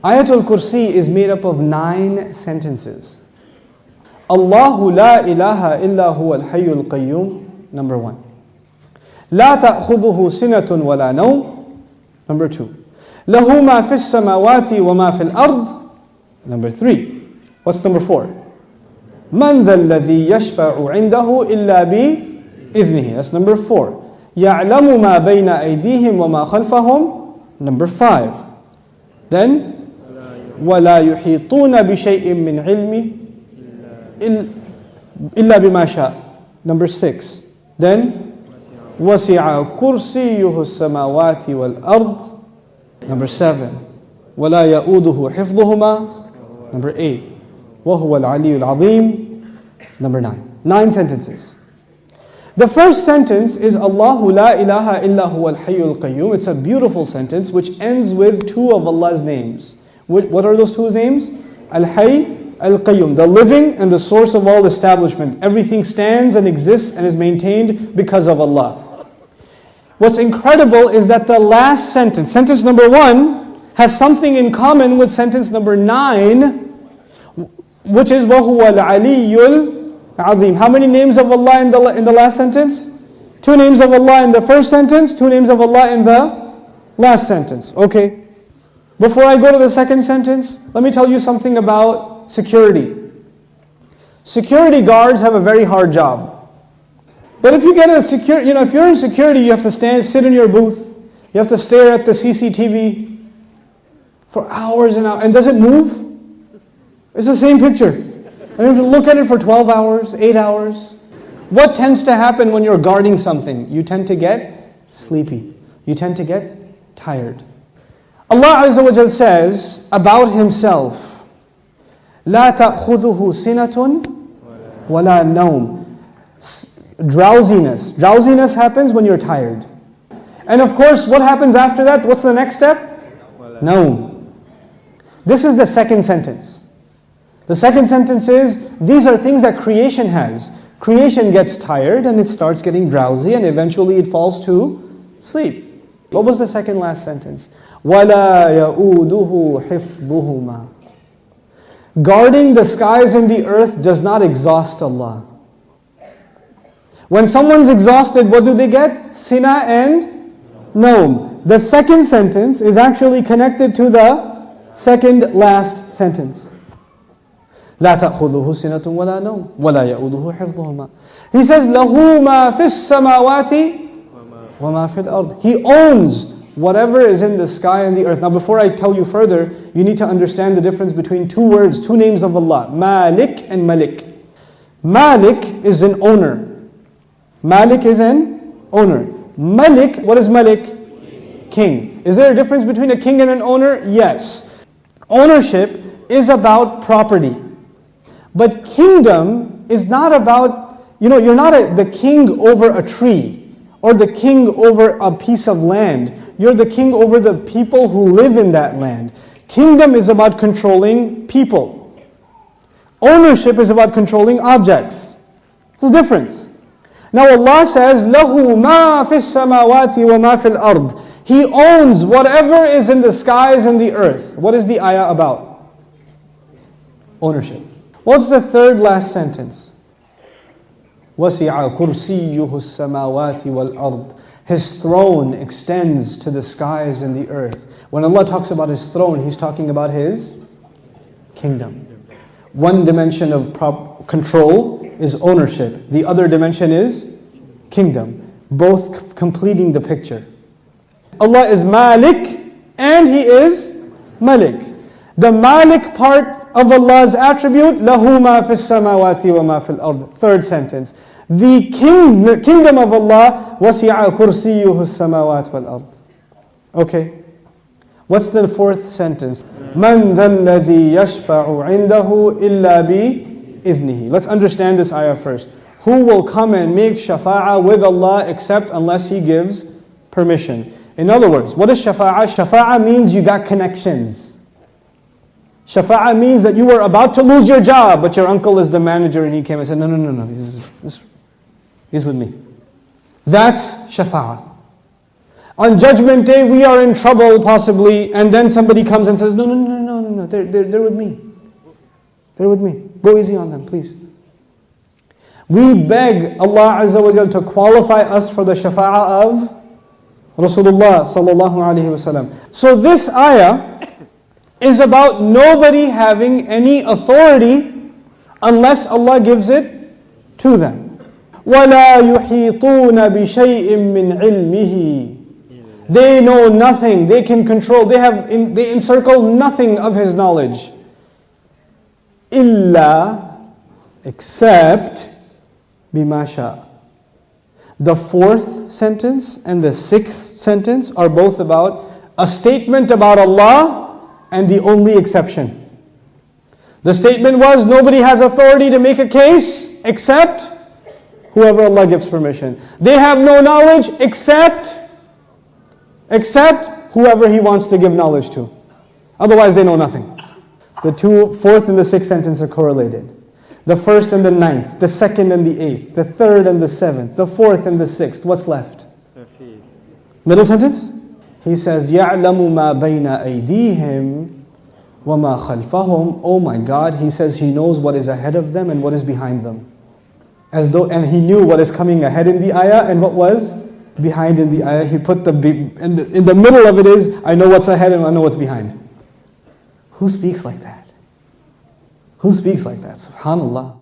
Ayatul Kursi is made up of 9 sentences. Allahu la ilaha illa huwa al-hayyul qayyum, number 1. La ta'khudhuhu sinatun wa la nawm, number 2. Lahu ma fis samawati wa ma fil ard, number 3. What's number 4? Man dha alladhi yashfa'u 'indahu illa bi idhnihi. That's number 4. Ya'lamu ma bayna aydihim wa ma khalfahum, number 5. Then وَلَا يُحِيطُونَ بِشَيْءٍ مِّنْ عِلْمِهِ إِلَّا بِمَا شَاءَ, number 6. Then وَسِعَ كُرْسِيُّهُ السَّمَاوَاتِ وَالْأَرْضِ, number 7. وَلَا يَؤُودُهُ حِفْظُهُمَا, number 8. وَهُوَ الْعَلِيُّ الْعَظِيمُ, number 9. 9 sentences. The first sentence is Allahu la ilaha illa huwa al-hayyul qayyum. It's a beautiful sentence which ends with 2 of Allah's names. What are those 2 names? Al-Hayy, Al-Qayyum, the living and the source of all establishment. Everything stands and exists and is maintained because of Allah. What's incredible is that the last sentence, sentence number 1, has something in common with sentence number 9, which is وَهُوَ الْعَلِيُّ الْعَظِيمُ. How many names of Allah in the last sentence? 2 names of Allah in the first sentence, 2 names of Allah in the last sentence. Okay. Before I go to the second sentence, let me tell you something about security. Security guards have a very hard job. But if you get if you're in security, you have to sit in your booth. You have to stare at the CCTV for hours and hours. And does it move? It's the same picture. And you have to look at it for 12 hours, 8 hours. What tends to happen when you're guarding something? You tend to get sleepy. You tend to get tired. Allah Azza wa Jal says about Himself, لا تأخذه سنة ولا نوم. Drowsiness. Drowsiness happens when you're tired. And of course, what happens after that? What's the next step? Naum. This is the second sentence. The second sentence is, these are things that creation has. Creation gets tired and it starts getting drowsy and eventually it falls to sleep. What was the second last sentence? وَلَا يَؤُودُهُ حِفْظُهُمَا. Guarding the skies and the earth does not exhaust Allah. When someone's exhausted, what do they get? Sina and Naum. The second sentence is actually connected to the second last sentence. لا تأخذه سنة ولا نوم ولا يؤوده حفظهما. He says, لَهُ مَا فِي السَّمَاوَاتِ وَمَا فِي الْأَرْضِ. He owns whatever is in the sky and the earth. Now before I tell you further, you need to understand the difference between 2 words, 2 names of Allah, Malik and Malik. Malik is an owner. Malik is an owner. Malik, what is Malik? King. Is there a difference between a king and an owner? Yes. Ownership is about property. But kingdom is not about, you're not the king over a tree or the king over a piece of land. You're the king over the people who live in that land. Kingdom is about controlling people. Ownership is about controlling objects. There's a difference. Now Allah says, لَهُ مَا فِي السَّمَاوَاتِ وَمَا فِي الْأَرْضِ. He owns whatever is in the skies and the earth. What is the ayah about? Ownership. What's the third last sentence? وَسِعَ كُرْسِيُّهُ السَّمَاوَاتِ وَالْأَرْضِ. His throne extends to the skies and the earth. When Allah talks about His throne, He's talking about His kingdom. One dimension of control is ownership. The other dimension is kingdom. Both completing the picture. Allah is Malik and He is Malik. The Malik part of Allah's attribute, لَهُ مَا فِي السَّمَاوَاتِ وَمَا فِي الْأَرْضِ. Third sentence. The kingdom of Allah, وَسِعَ كُرْسِيُّهُ السَّمَاوَاتِ وَالْأَرْضِ. Okay. What's the fourth sentence? مَنْ ذَا الَّذِي يَشْفَعُ عِنْدَهُ إِلَّا بِإِذْنِهِ. Let's understand this ayah first. Who will come and make shafa'ah with Allah except unless He gives permission? In other words, what is shafa'ah? Shafa'ah means you got connections. Shafa'ah means that you were about to lose your job, but your uncle is the manager and he came and said, no, he's with me. That's shafa'ah. On Judgment Day, we are in trouble possibly, and then somebody comes and says, no, they're with me. They're with me. Go easy on them, please. We beg Allah Azza wa Jal to qualify us for the shafa'ah of Rasulullah sallallahu alaihi wasallam. So this ayah is about nobody having any authority unless Allah gives it to them. وَلَا يُحِيطُونَ بِشَيْءٍ مِّنْ عِلْمِهِ. They know nothing, they can control, they encircle nothing of His knowledge. إِلَّا, except بِمَا شَاءَ. The fourth sentence and the sixth sentence are both about a statement about Allah and the only exception. The statement was, nobody has authority to make a case except whoever Allah gives permission. They have no knowledge except whoever He wants to give knowledge to. Otherwise they know nothing. The fourth and the sixth sentence are correlated. The first and the ninth, the second and the eighth, the third and the seventh, the fourth and the sixth. What's left? Middle sentence? He says, يَعْلَمُ مَا بَيْنَ أَيْدِيهِمْ وَمَا خَلْفَهُمْ. Oh my God, He says He knows what is ahead of them and what is behind them. And He knew what is coming ahead in the ayah and what was behind in the ayah. He put in the middle of it is, I know what's ahead and I know what's behind. Who speaks like that? Who speaks like that? SubhanAllah.